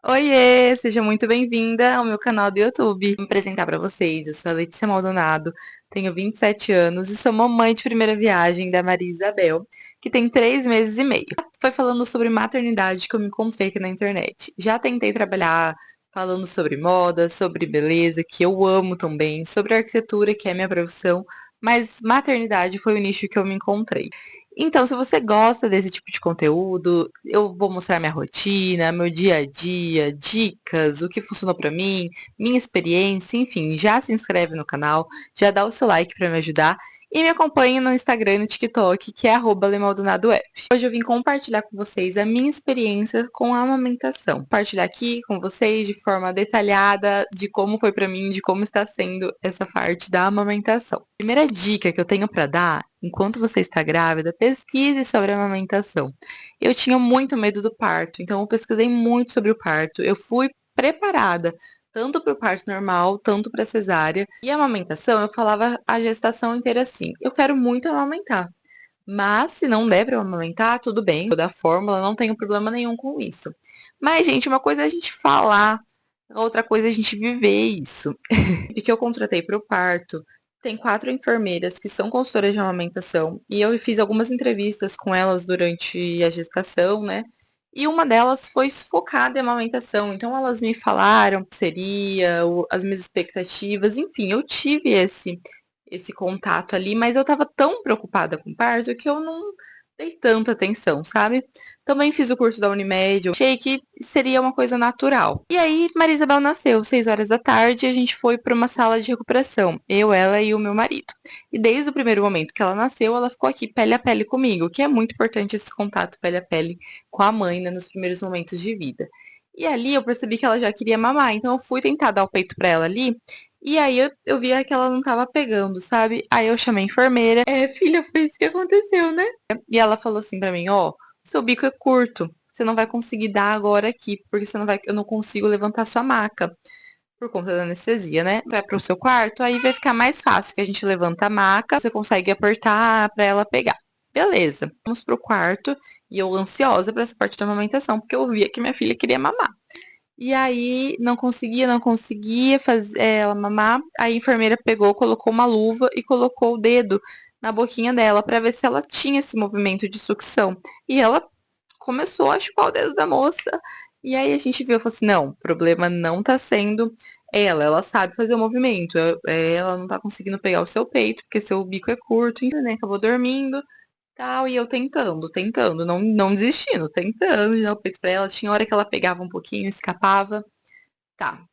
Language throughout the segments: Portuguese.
Oiê, seja muito bem-vinda ao meu canal do YouTube. Vou me apresentar para vocês. Eu sou a Letícia Maldonado, tenho 27 anos e sou mamãe de primeira viagem da Maria Isabel, que tem 3 meses e meio. Foi falando sobre maternidade que eu me encontrei aqui na internet. Já tentei trabalhar falando sobre moda, sobre beleza, que eu amo também, sobre arquitetura, que é minha profissão, mas maternidade foi o nicho que eu me encontrei. Então, se você gosta desse tipo de conteúdo, eu vou mostrar minha rotina, meu dia a dia, dicas, o que funcionou pra mim, minha experiência, enfim, já se inscreve no canal, já dá o seu like pra me ajudar e me acompanhe no Instagram e no TikTok, que é @lemaldonadof. Hoje eu vim compartilhar com vocês a minha experiência com a amamentação. Compartilhar aqui com vocês de forma detalhada de como foi pra mim, de como está sendo essa parte da amamentação. Primeira dica que eu tenho pra dar, enquanto você está grávida, pesquise sobre a amamentação. Eu tinha muito medo do parto, então eu pesquisei muito sobre o parto. Eu fui preparada tanto para o parto normal, tanto para cesárea. E a amamentação, eu falava a gestação inteira assim: eu quero muito amamentar. Mas se não der para eu amamentar, tudo bem, vou dar fórmula, não tenho problema nenhum com isso. Mas, gente, uma coisa é a gente falar, outra coisa é a gente viver isso. E que eu contratei para o parto, tem 4 enfermeiras que são consultoras de amamentação, e eu fiz algumas entrevistas com elas durante a gestação, né? E uma delas foi focada em amamentação, então elas me falaram o que seria, as minhas expectativas, enfim, eu tive esse contato ali, mas eu estava tão preocupada com o parto que eu não dei tanta atenção, sabe? Também fiz o curso da Unimed, eu achei que seria uma coisa natural. E aí, Maria Isabel nasceu, 6 horas da tarde, e a gente foi para uma sala de recuperação, eu, ela e o meu marido. E desde o primeiro momento que ela nasceu, ela ficou aqui pele a pele comigo, que é muito importante esse contato pele a pele com a mãe, né, nos primeiros momentos de vida. E ali eu percebi que ela já queria mamar, então eu fui tentar dar o peito para ela ali, e aí eu via que ela não tava pegando, sabe? Aí eu chamei a enfermeira. Filha, foi isso que aconteceu, né? E ela falou assim pra mim, ó, seu bico é curto. Você não vai conseguir dar agora aqui, porque você não vai, eu não consigo levantar sua maca por conta da anestesia, né? Vai pro seu quarto, aí vai ficar mais fácil, que a gente levanta a maca, você consegue apertar pra ela pegar. Beleza. Vamos pro quarto e eu ansiosa pra essa parte da amamentação, porque eu via que minha filha queria mamar. E aí não conseguia fazer ela mamar. Aí a enfermeira pegou, colocou uma luva e colocou o dedo na boquinha dela para ver se ela tinha esse movimento de sucção. E ela começou a chupar o dedo da moça. E aí a gente viu e falou assim: não, o problema não tá sendo ela sabe fazer o movimento. Ela não tá conseguindo pegar o seu peito, porque seu bico é curto, então, né? Acabou dormindo tal, e eu tentando, não desistindo, tentando de dar o peito pra ela. Tinha hora que ela pegava um pouquinho, escapava. Tá.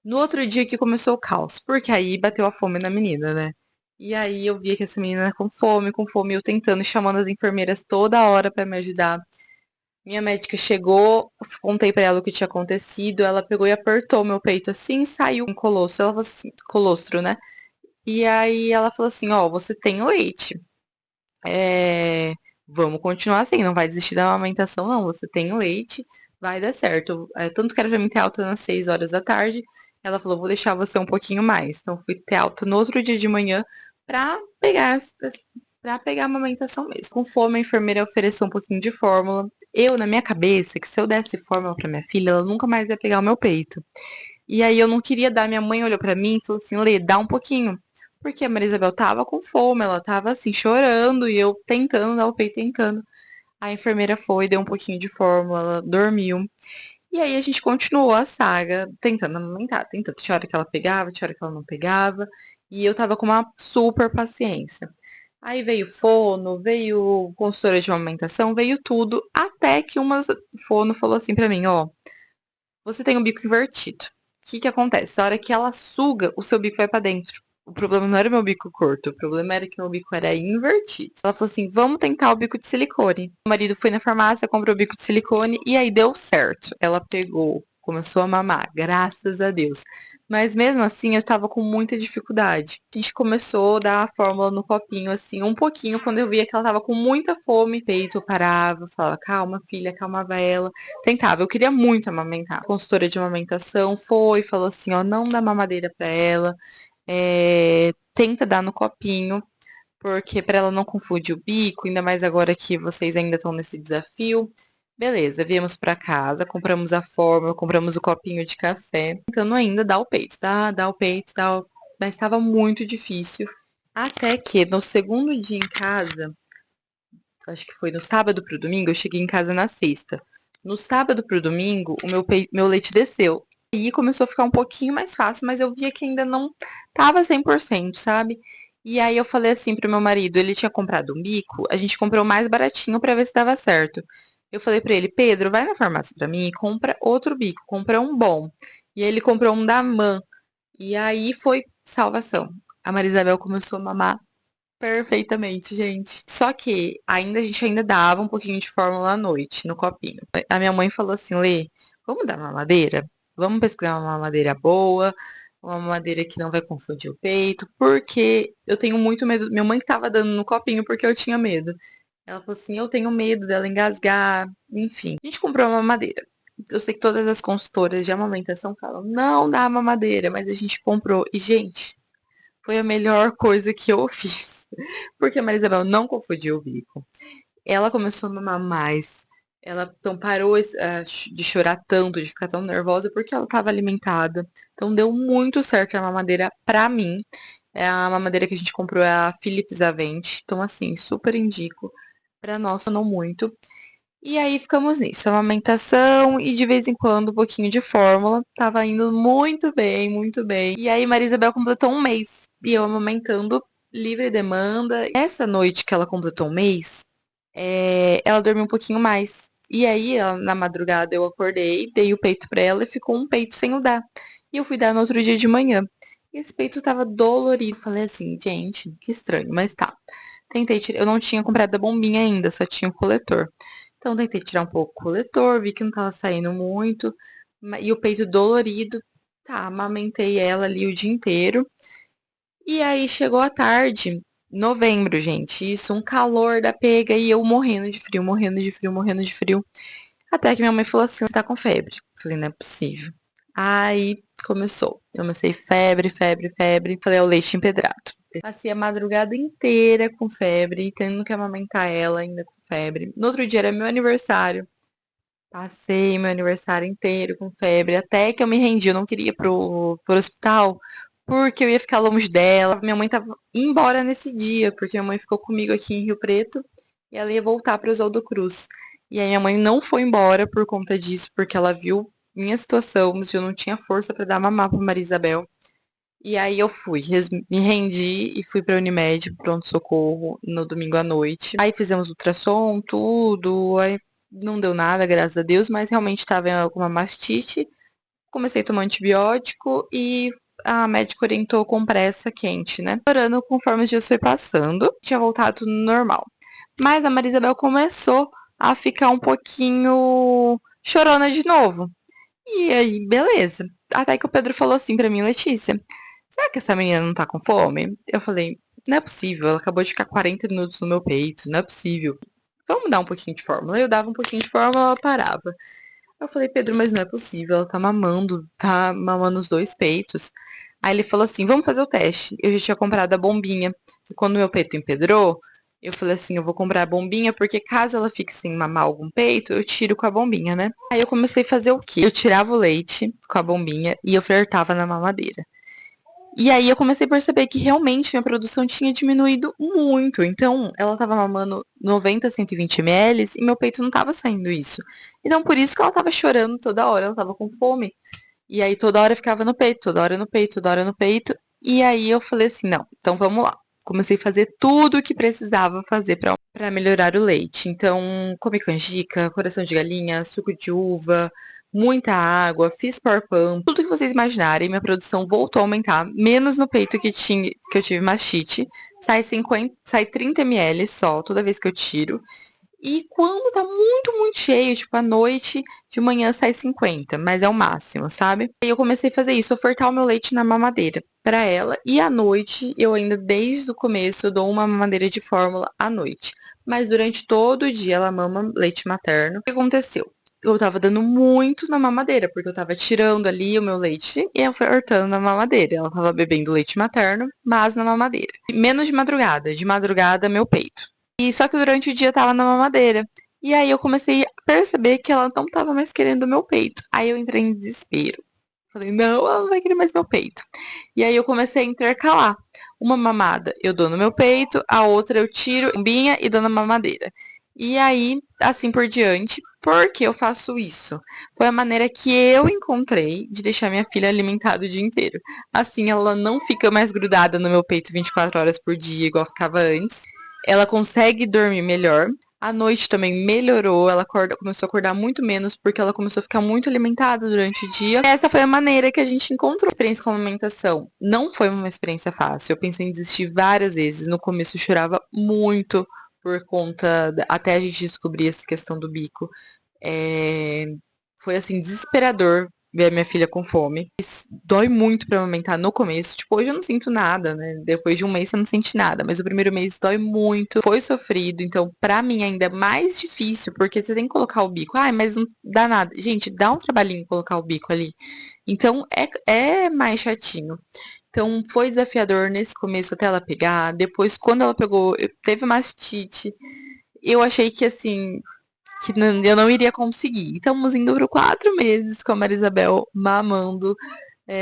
No outro dia que começou o caos, porque aí bateu a fome na menina, né? E aí eu via que essa menina com fome, eu tentando, chamando as enfermeiras toda hora pra me ajudar. Minha médica chegou, contei pra ela o que tinha acontecido, ela pegou e apertou meu peito assim, e saiu um colostro. Ela falou assim, colostro, né? E aí ela falou assim, ó, você tem leite. É, vamos continuar assim, não vai desistir da amamentação, não. Você tem leite, vai dar certo. Tanto que era pra mim ter alta nas 6 horas da tarde. Ela falou, vou deixar você um pouquinho mais. Então fui ter alta no outro dia de manhã pra pegar para pegar a amamentação mesmo. Com fome, a enfermeira ofereceu um pouquinho de fórmula. Eu, na minha cabeça, que se eu desse fórmula pra minha filha, ela nunca mais ia pegar o meu peito. E aí eu não queria dar. Minha mãe olhou pra mim e falou assim: Lê, dá um pouquinho. Porque a Maria Isabel tava com fome, ela tava assim, chorando, e eu tentando dar o peito, tentando. A enfermeira foi, deu um pouquinho de fórmula, ela dormiu. E aí a gente continuou a saga, tentando amamentar, tentando. Tinha hora que ela pegava, tinha hora que ela não pegava. E eu tava com uma super paciência. Aí veio fono, veio consultora de amamentação, veio tudo, até que uma fono falou assim pra mim, ó, você tem o bico invertido. O que que acontece? A hora que ela suga, o seu bico vai pra dentro. O problema não era meu bico curto, o problema era que meu bico era invertido. Ela falou assim: vamos tentar o bico de silicone. Meu marido foi na farmácia, comprou o bico de silicone e aí deu certo. Ela pegou, começou a mamar, graças a Deus. Mas mesmo assim eu tava com muita dificuldade. A gente começou a dar a fórmula no copinho, assim, um pouquinho. Quando eu via que ela tava com muita fome, peito, eu parava, falava: calma, filha, acalmava ela. Tentava, eu queria muito amamentar. A consultora de amamentação foi, falou assim, ó, não dá mamadeira pra ela, tenta dar no copinho, porque pra ela não confundir o bico, ainda mais agora que vocês ainda estão nesse desafio. Beleza, viemos pra casa, compramos a fórmula, compramos o copinho de café, tentando ainda dar o peito, dar o peito, mas estava muito difícil. Até que no segundo dia em casa, acho que foi no sábado pro domingo, eu cheguei em casa na sexta. No sábado pro domingo, meu leite desceu. E começou a ficar um pouquinho mais fácil, mas eu via que ainda não tava 100%, sabe? E aí eu falei assim pro meu marido, ele tinha comprado um bico, a gente comprou o mais baratinho pra ver se dava certo. Eu falei pra ele, Pedro, vai na farmácia pra mim e compra outro bico, compra um bom. E ele comprou um da Man. E aí foi salvação. A Maria Isabel começou a mamar perfeitamente, gente. Só que a gente ainda dava um pouquinho de fórmula à noite, no copinho. A minha mãe falou assim, Lê, vamos dar mamadeira? Vamos pesquisar uma mamadeira boa, uma mamadeira que não vai confundir o peito, porque eu tenho muito medo. Minha mãe que tava dando no copinho porque eu tinha medo. Ela falou assim, eu tenho medo dela engasgar, enfim. A gente comprou uma mamadeira. Eu sei que todas as consultoras de amamentação falam, não dá mamadeira, mas a gente comprou. E, gente, foi a melhor coisa que eu fiz. Porque a Maria Isabel não confundiu o bico. Ela começou a mamar mais. Ela então parou de chorar tanto, de ficar tão nervosa, porque ela estava alimentada. Então deu muito certo a mamadeira pra mim. É a mamadeira que a gente comprou é a Philips Avent. Então, assim, super indico. Pra nós, não muito. E aí ficamos nisso, amamentação e de vez em quando um pouquinho de fórmula. Tava indo muito bem, muito bem. E aí Maria Isabel completou um mês e eu amamentando livre demanda. Essa noite que ela completou um mês, ela dormiu um pouquinho mais. E aí, na madrugada, eu acordei, dei o peito pra ela e ficou um peito sem o dar. E eu fui dar no outro dia de manhã. E esse peito tava dolorido. Falei assim, gente, que estranho, mas tá. Tentei tirar, eu não tinha comprado a bombinha ainda, só tinha o coletor. Então tentei tirar um pouco o coletor, vi que não tava saindo muito, e o peito dolorido. Tá, amamentei ela ali o dia inteiro. E aí chegou a tarde, novembro, gente, isso, um calor da pega e eu morrendo de frio, morrendo de frio, morrendo de frio. Até que minha mãe falou assim: você tá com febre. Falei, não é possível. Aí começou. Comecei febre, febre, febre. Falei, é o leite empedrado. Passei a madrugada inteira com febre, tendo que amamentar ela ainda com febre. No outro dia era meu aniversário. Passei meu aniversário inteiro com febre, até que eu me rendi. Eu não queria ir pro hospital, porque eu ia ficar longe dela. Minha mãe tava indo embora nesse dia, porque minha mãe ficou comigo aqui em Rio Preto e ela ia voltar para Oswaldo Cruz. E aí minha mãe não foi embora por conta disso, porque ela viu minha situação, mas eu não tinha força para dar mamar para Maria Isabel. E aí eu fui, me rendi e fui pra Unimed, pronto-socorro, no domingo à noite. Aí fizemos ultrassom, tudo, aí não deu nada, graças a Deus, mas realmente estava com uma mastite. Comecei a tomar antibiótico e a médica orientou compressa quente, né? Orando conforme os dias foi passando, tinha voltado tudo normal. Mas a Maria Isabel começou a ficar um pouquinho chorona de novo. E aí, beleza. Até que o Pedro falou assim pra mim, Letícia, será que essa menina não tá com fome? Eu falei, não é possível, ela acabou de ficar 40 minutos no meu peito, não é possível. Vamos dar um pouquinho de fórmula. Eu dava um pouquinho de fórmula, ela parava. Eu falei, Pedro, mas não é possível, ela tá mamando os dois peitos. Aí ele falou assim, vamos fazer o teste. Eu já tinha comprado a bombinha. E quando meu peito empedrou, eu falei assim, eu vou comprar a bombinha, porque caso ela fique sem mamar algum peito, eu tiro com a bombinha, né? Aí eu comecei a fazer o quê? Eu tirava o leite com a bombinha e eu flertava na mamadeira. E aí eu comecei a perceber que realmente minha produção tinha diminuído muito. Então, ela tava mamando 90, 120 ml e meu peito não tava saindo isso. Então, por isso que ela tava chorando toda hora, ela tava com fome. E aí toda hora ficava no peito, toda hora no peito, toda hora no peito. E aí eu falei assim, não, então vamos lá. Comecei a fazer tudo o que precisava fazer para melhorar o leite. Então, comi canjica, coração de galinha, suco de uva, muita água, fiz power pump, tudo que vocês imaginarem. Minha produção voltou a aumentar, menos no peito que eu tive mastite. Sai 30 ml só toda vez que eu tiro. E quando tá muito, muito cheio, tipo à noite, de manhã sai 50, mas é o máximo, sabe? E eu comecei a fazer isso, ofertar o meu leite na mamadeira pra ela. E à noite, eu ainda desde o começo eu dou uma mamadeira de fórmula à noite. Mas durante todo o dia ela mama leite materno. O que aconteceu? Eu tava dando muito na mamadeira, porque eu tava tirando ali o meu leite e ofertando na mamadeira. Ela tava bebendo leite materno, mas na mamadeira. Menos de madrugada meu peito. E só que durante o dia eu tava na mamadeira. E aí eu comecei a perceber que ela não tava mais querendo o meu peito. Aí eu entrei em desespero. Falei, não, ela não vai querer mais meu peito. E aí eu comecei a intercalar. Uma mamada eu dou no meu peito, a outra eu tiro a bombinha e dou na mamadeira. E aí, assim por diante, por que eu faço isso? Foi a maneira que eu encontrei de deixar minha filha alimentada o dia inteiro. Assim, ela não fica mais grudada no meu peito 24 horas por dia, igual ficava antes. Ela consegue dormir melhor. À noite também melhorou, ela começou a acordar muito menos porque ela começou a ficar muito alimentada durante o dia. Essa foi a maneira que a gente encontrou. A experiência com a amamentação não foi uma experiência fácil. Eu pensei em desistir várias vezes. No começo eu chorava muito por conta, até a gente descobrir essa questão do bico. É, foi assim, desesperador ver a minha filha com fome. Dói muito pra amamentar no começo. Tipo, hoje eu não sinto nada, né? Depois de um mês você não sente nada. Mas o primeiro mês dói muito. Foi sofrido. Então, pra mim, ainda é mais difícil. Porque você tem que colocar o bico. Ai, mas não dá nada. Gente, dá um trabalhinho colocar o bico ali. Então, é mais chatinho. Então, foi desafiador nesse começo até ela pegar. Depois, quando ela pegou, teve mastite. Eu achei que, assim, que eu não iria conseguir. Estamos indo por 4 meses com a Maria Isabel mamando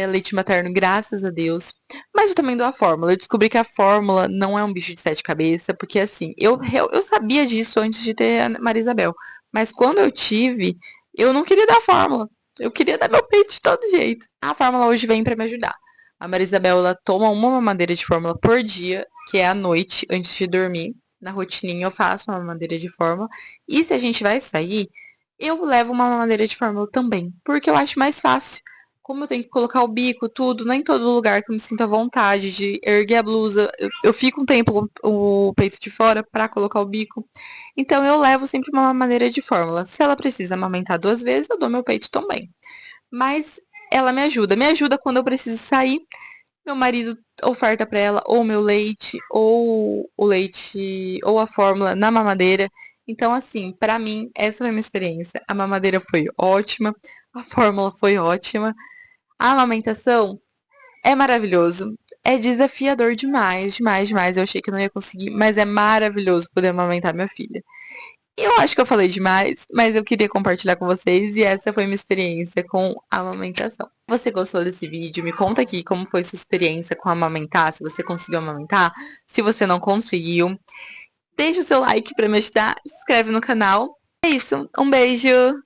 leite materno, graças a Deus. Mas eu também dou a fórmula. Eu descobri que a fórmula não é um bicho de sete cabeças, porque assim, eu sabia disso antes de ter a Maria Isabel. Mas quando eu tive, eu não queria dar a fórmula. Eu queria dar meu peito de todo jeito. A fórmula hoje vem para me ajudar. A Maria Isabel, ela toma uma mamadeira de fórmula por dia, que é à noite, antes de dormir. Na rotininha eu faço uma mamadeira de fórmula. E se a gente vai sair, eu levo uma mamadeira de fórmula também, porque eu acho mais fácil. Como eu tenho que colocar o bico, tudo, nem todo lugar que eu me sinto à vontade de erguer a blusa, eu fico um tempo com o peito de fora pra colocar o bico. Então eu levo sempre uma mamadeira de fórmula. Se ela precisa amamentar 2 vezes, eu dou meu peito também. Mas ela me ajuda quando eu preciso sair. Meu marido oferta pra ela ou meu leite, ou o leite, ou a fórmula na mamadeira. Então, assim, pra mim, essa foi a minha experiência. A mamadeira foi ótima, a fórmula foi ótima. A amamentação é maravilhoso. É desafiador demais, demais, demais. Eu achei que eu não ia conseguir, mas é maravilhoso poder amamentar minha filha. Eu acho que eu falei demais, mas eu queria compartilhar com vocês e essa foi minha experiência com a amamentação. Você gostou desse vídeo? Me conta aqui como foi sua experiência com amamentar, se você conseguiu amamentar, se você não conseguiu. Deixa o seu like para me ajudar, se inscreve no canal. É isso, um beijo!